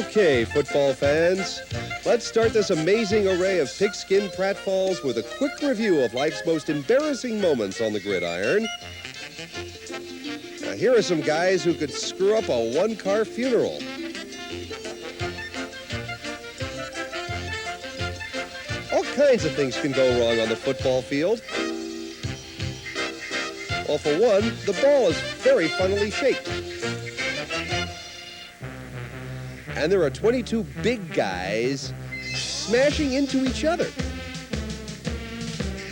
Okay, football fans, let's start this amazing array of pigskin pratfalls with a quick review of life's most embarrassing moments on the gridiron. Now, here are some guys who could screw up a one-car funeral. All kinds of things can go wrong on the football field. Well, for one, the ball is very funnily shaped. And there are 22 big guys smashing into each other.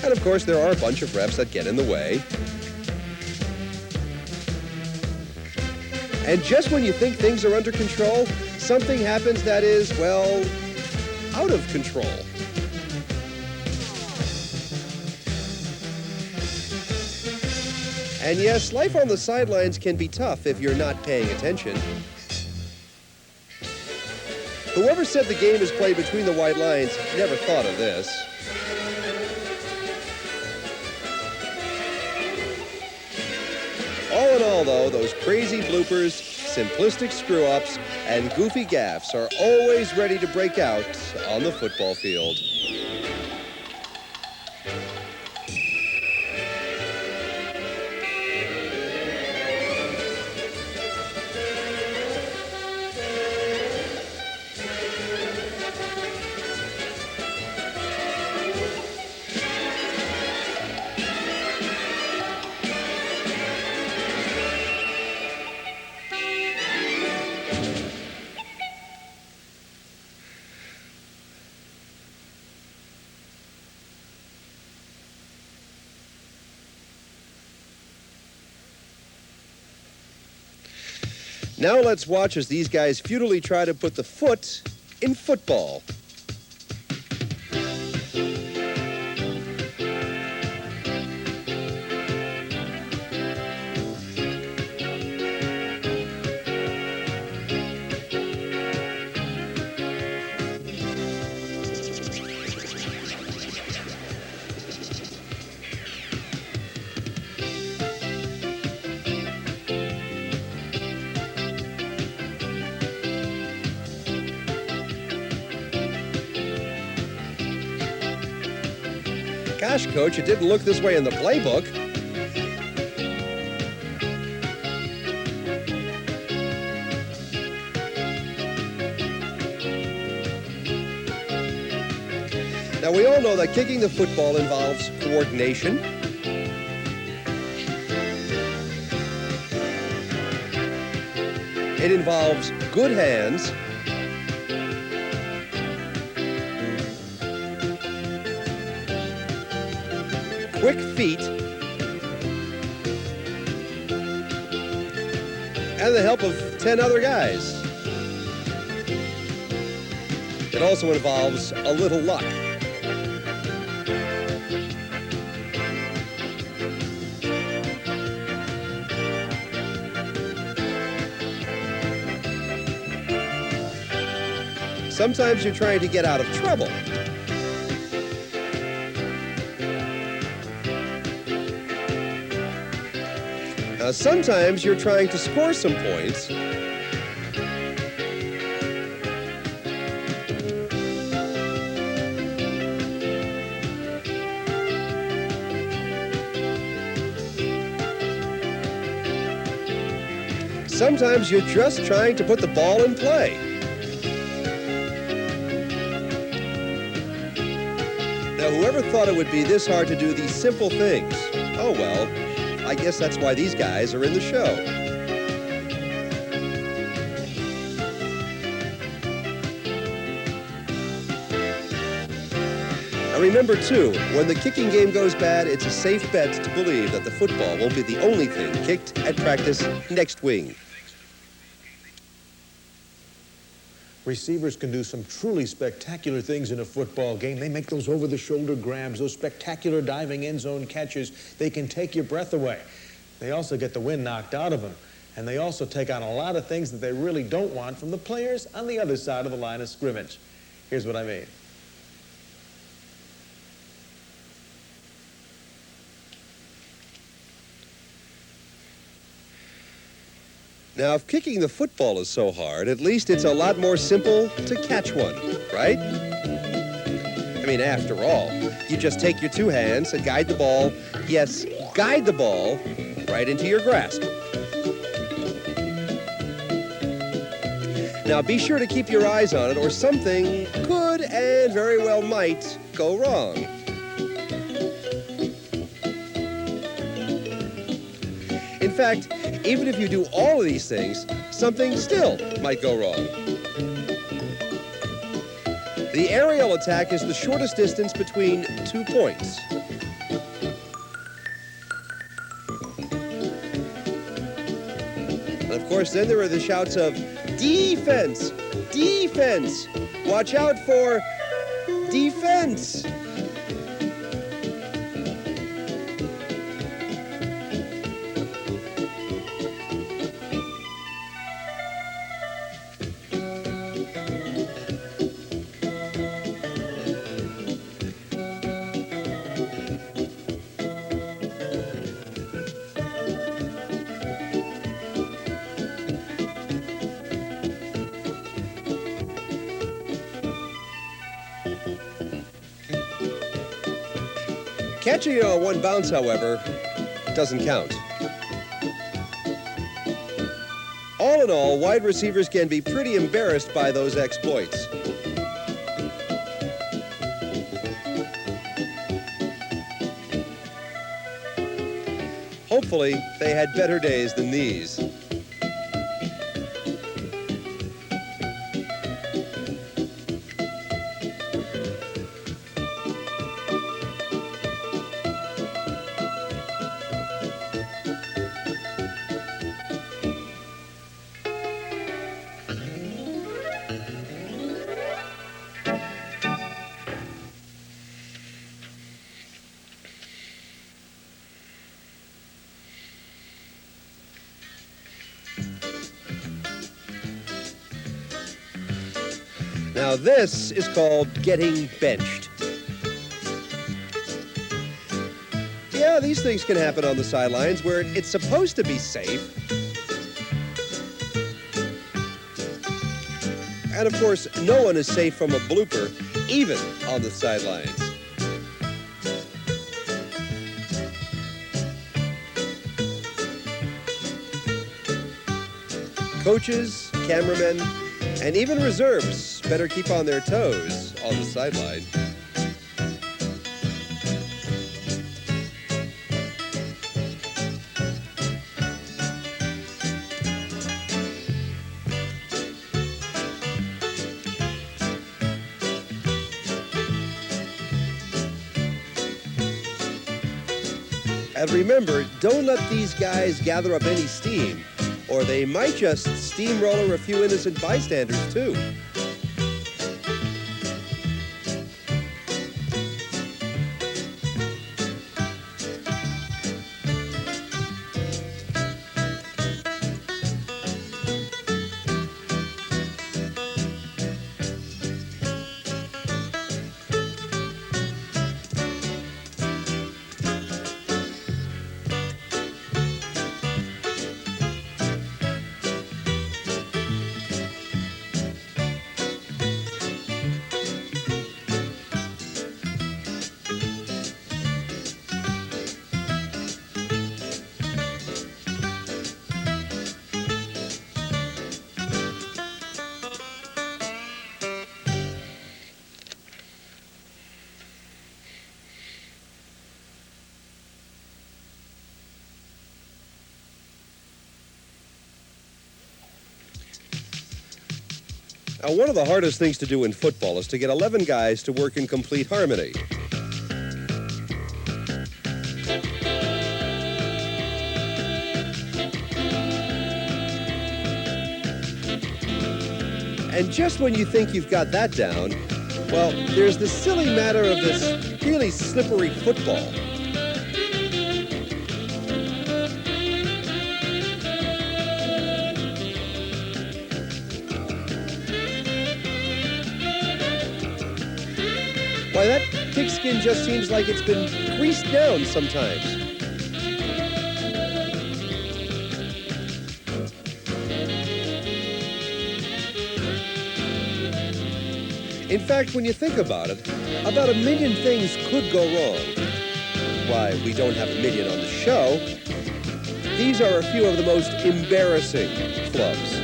And of course, there are a bunch of refs that get in the way. And just when you think things are under control, something happens that is, well, out of control. And yes, life on the sidelines can be tough if you're not paying attention. Whoever said the game is played between the white lines never thought of this. All in all, though, those crazy bloopers, simplistic screw-ups, and goofy gaffs are always ready to break out on the football field. Now let's watch as these guys futilely try to put the foot in football. Gosh, Coach, it didn't look this way in the playbook. Now, we all know that kicking the football involves coordination. It involves good hands. Quick feet, and the help of 10 other guys. It also involves a little luck. Sometimes you're trying to get out of trouble. Sometimes you're trying to score some points. Sometimes you're just trying to put the ball in play. Now, whoever thought it would be this hard to do these simple things? Oh, well. I guess that's why these guys are in the show. Now remember, too, when the kicking game goes bad, it's a safe bet to believe that the football won't be the only thing kicked at practice next wing. Receivers can do some truly spectacular things in a football game. They make those over-the-shoulder grabs, those spectacular diving end-zone catches. They can take your breath away. They also get the wind knocked out of them. And they also take on a lot of things that they really don't want from the players on the other side of the line of scrimmage. Here's what I mean. Now, if kicking the football is so hard, at least it's a lot more simple to catch one, right? I mean, after all, you just take your two hands and guide the ball, yes, guide the ball right into your grasp. Now, be sure to keep your eyes on it, or something could and very well might go wrong. In fact, even if you do all of these things, something still might go wrong. The aerial attack is the shortest distance between 2 points. And of course, then there are the shouts of defense, defense, watch out for defense. Catching it on one bounce, however, doesn't count. All in all, wide receivers can be pretty embarrassed by those exploits. Hopefully, they had better days than these. Now this is called getting benched. Yeah, these things can happen on the sidelines where it's supposed to be safe. And of course, no one is safe from a blooper, even on the sidelines. Coaches, cameramen, and even reserves better keep on their toes on the sideline. And remember, don't let these guys gather up any steam, or they might just steamroller a few innocent bystanders, too. Now, one of the hardest things to do in football is to get 11 guys to work in complete harmony. And just when you think you've got that down, well, there's the silly matter of this really slippery football. Why, that pigskin just seems like it's been greased down sometimes. In fact, when you think about it, about 1 million things could go wrong. Why, we don't have 1 million on the show. These are a few of the most embarrassing flubs.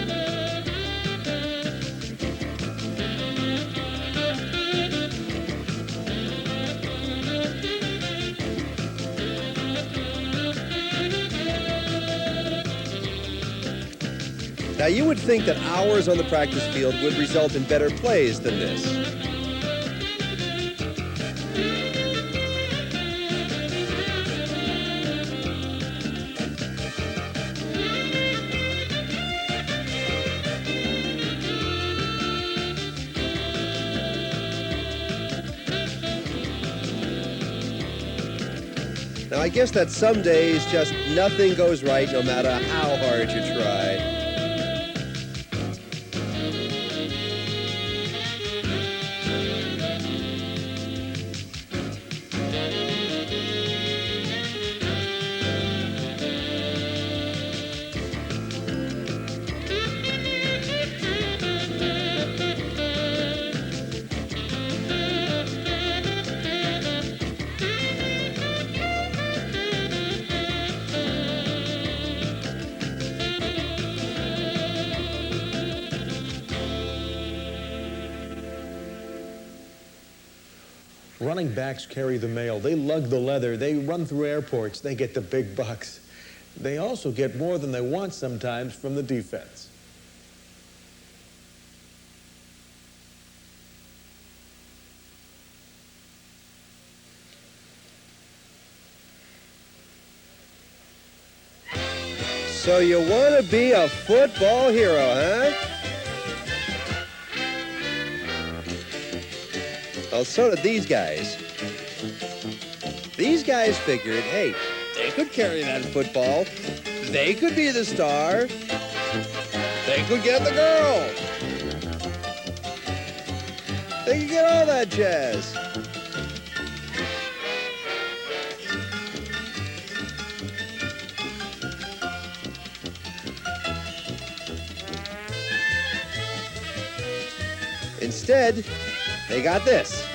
Now, you would think that hours on the practice field would result in better plays than this. Now, I guess that some days just nothing goes right no matter how hard you try. Running backs carry the mail. They lug the leather. They run through airports. They get the big bucks. They also get more than they want sometimes from the defense. So you want to be a football hero, huh? Well, so did these guys. These guys figured, hey, they could carry that football. They could be the star. They could get the girl. They could get all that jazz. Instead, they got this.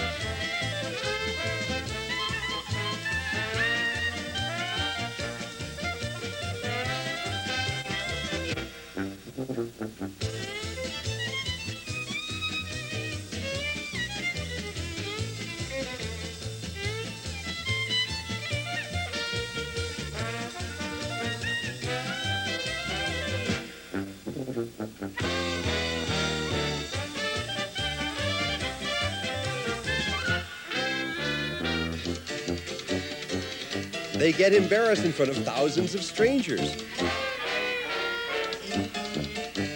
They get embarrassed in front of thousands of strangers.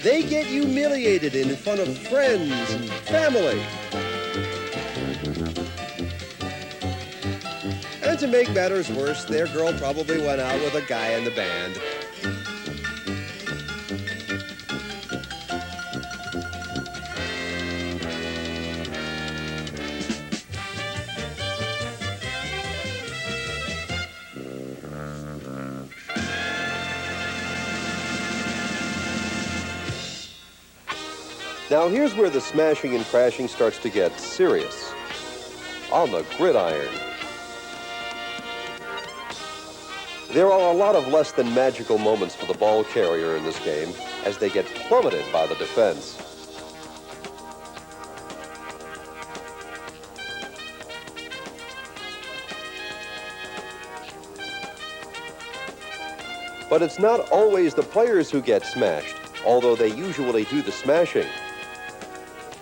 They get humiliated in front of friends and family. And to make matters worse, their girl probably went out with a guy in the band. Now here's where the smashing and crashing starts to get serious. On the gridiron. There are a lot of less than magical moments for the ball carrier in this game as they get plummeted by the defense. But it's not always the players who get smashed, although they usually do the smashing.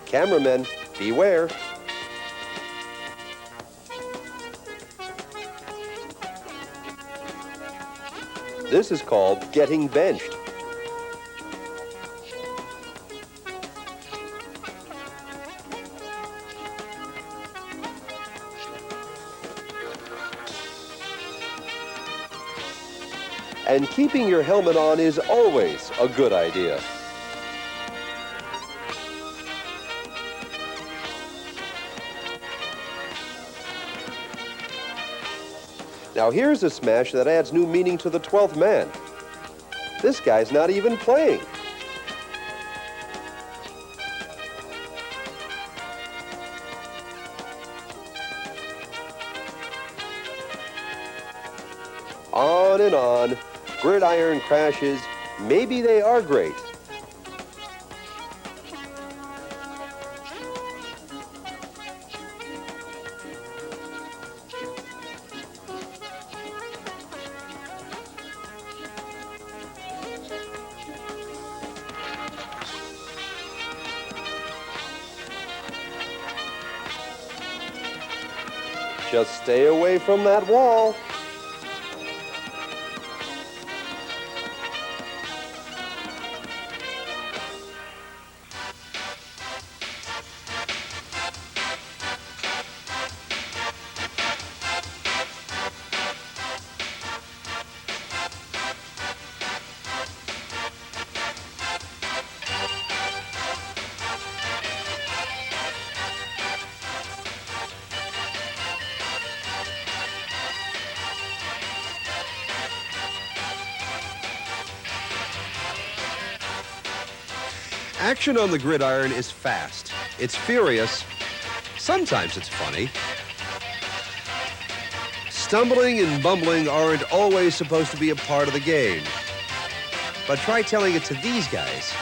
Cameramen, beware. This is called getting benched. And keeping your helmet on is always a good idea. Now here's a smash that adds new meaning to the 12th man. This guy's not even playing. on and on. Gridiron crashes, maybe they are great. Just stay away from that wall. Action on the gridiron is fast. It's furious. Sometimes it's funny. Stumbling and bumbling aren't always supposed to be a part of the game. But try telling it to these guys.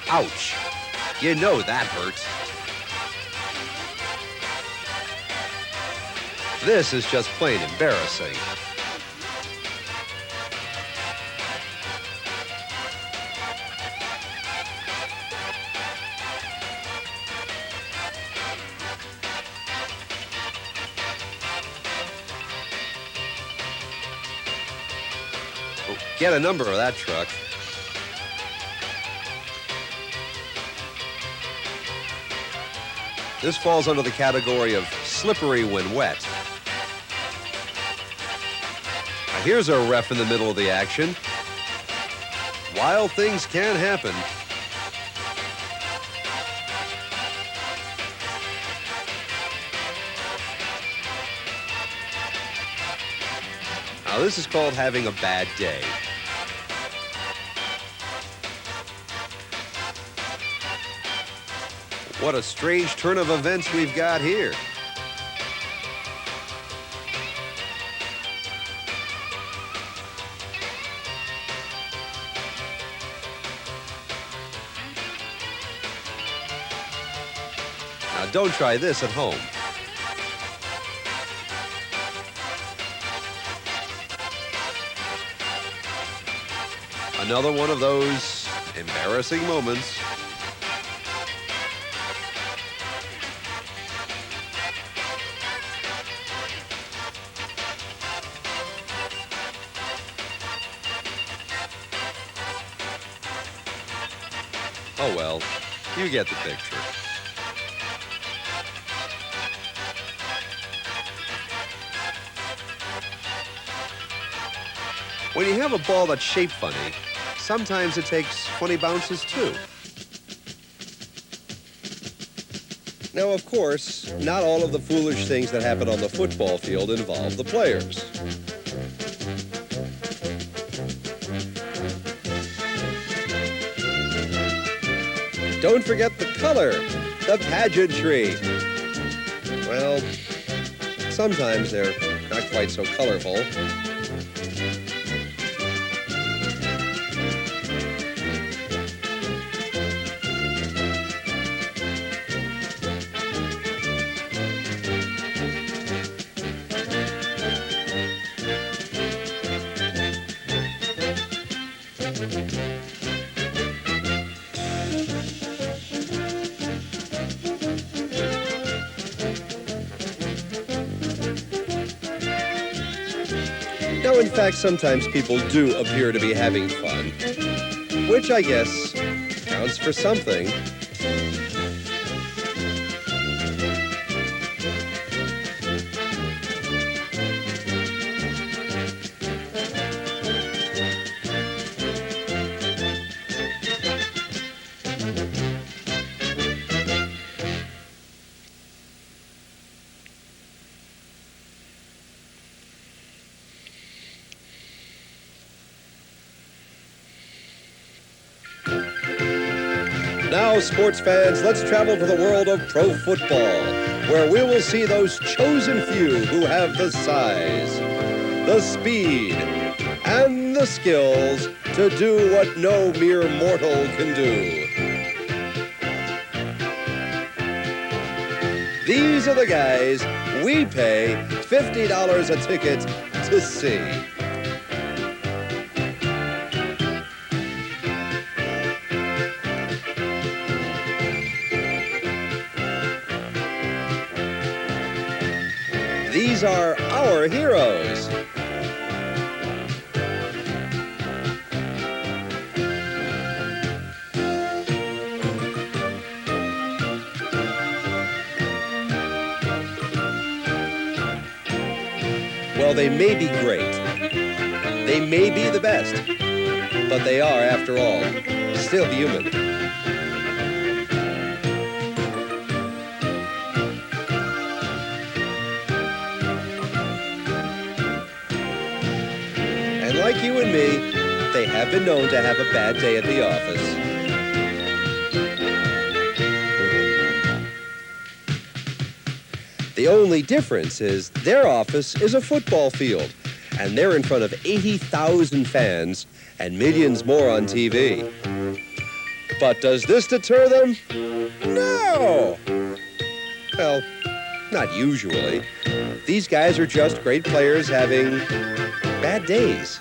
Ouch. You know that hurts. This is just plain embarrassing. Get a number of that truck. This falls under the category of slippery when wet. Now here's a ref in the middle of the action. Wild things can happen. Now this is called having a bad day. What a strange turn of events we've got here. Now don't try this at home. Another one of those embarrassing moments. Oh well, you get the picture. When you have a ball that's shaped funny, sometimes it takes funny bounces too. Now, of course, not all of the foolish things that happen on the football field involve the players. Don't forget the color, the pageantry. Well, sometimes they're not quite so colorful. Now, in fact, sometimes people do appear to be having fun, which I guess counts for something. Now, sports fans, let's travel to the world of pro football. where we will see those chosen few who have the size, the speed, and the skills to do what no mere mortal can do. These are the guys we pay $50 a ticket to see. These are our heroes. Well, they may be great. They may be the best. But they are, after all, still human. And like you and me, they have been known to have a bad day at the office. The only difference is their office is a football field, and they're in front of 80,000 fans and millions more on TV. But does this deter them? No! Well, not usually. These guys are just great players having bad days.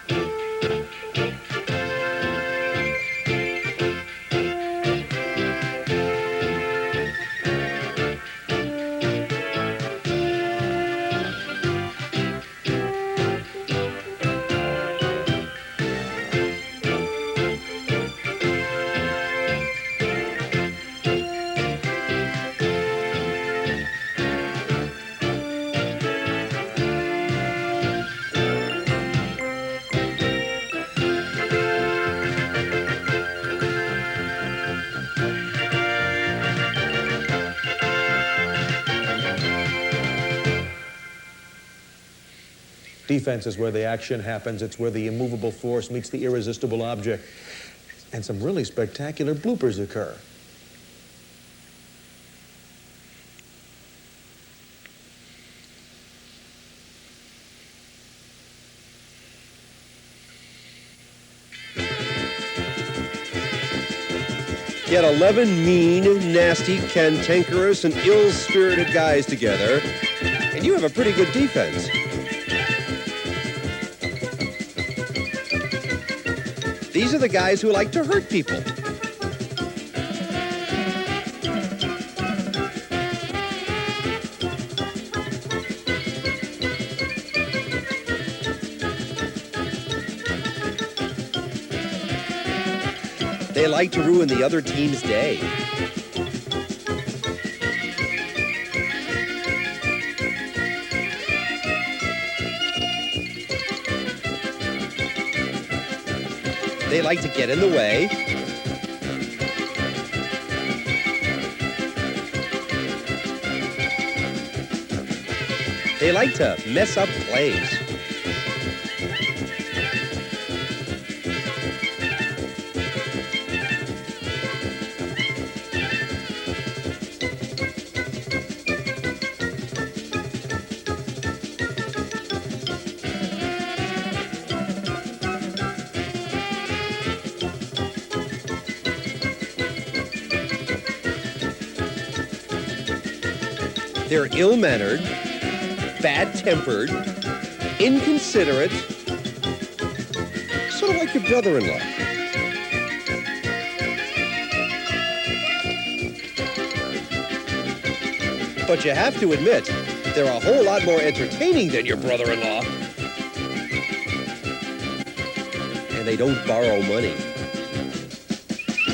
Defense is where the action happens. It's where the immovable force meets the irresistible object. And some really spectacular bloopers occur. Get 11 mean, nasty, cantankerous, and ill-spirited guys together, and you have a pretty good defense. These are the guys who like to hurt people. They like to ruin the other team's day. They like to get in the way. They like to mess up plays. They're ill-mannered, bad-tempered, inconsiderate, sort of like your brother-in-law. But you have to admit, they're a whole lot more entertaining than your brother-in-law. And they don't borrow money.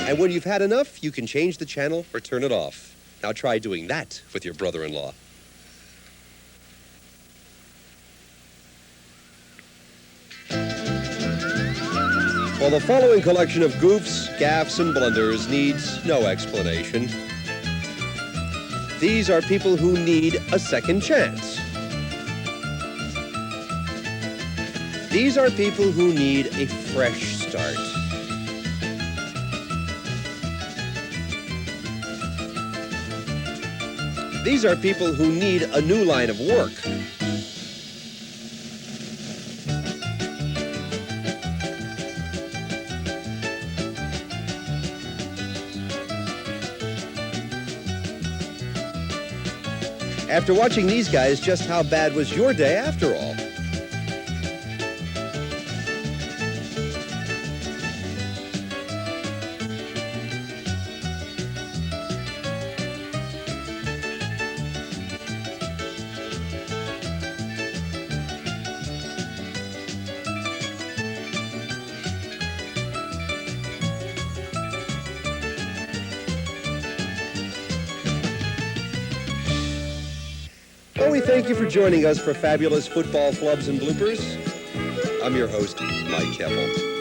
And when you've had enough, you can change the channel or turn it off. Now try doing that with your brother-in-law. Well, the following collection of goofs, gaffs, and blunders needs no explanation. These are people who need a second chance. These are people who need a fresh start. These are people who need a new line of work. After watching these guys, just how bad was your day after all? Well, we thank you for joining us for fabulous football flubs and bloopers. I'm your host, Mike Keppel.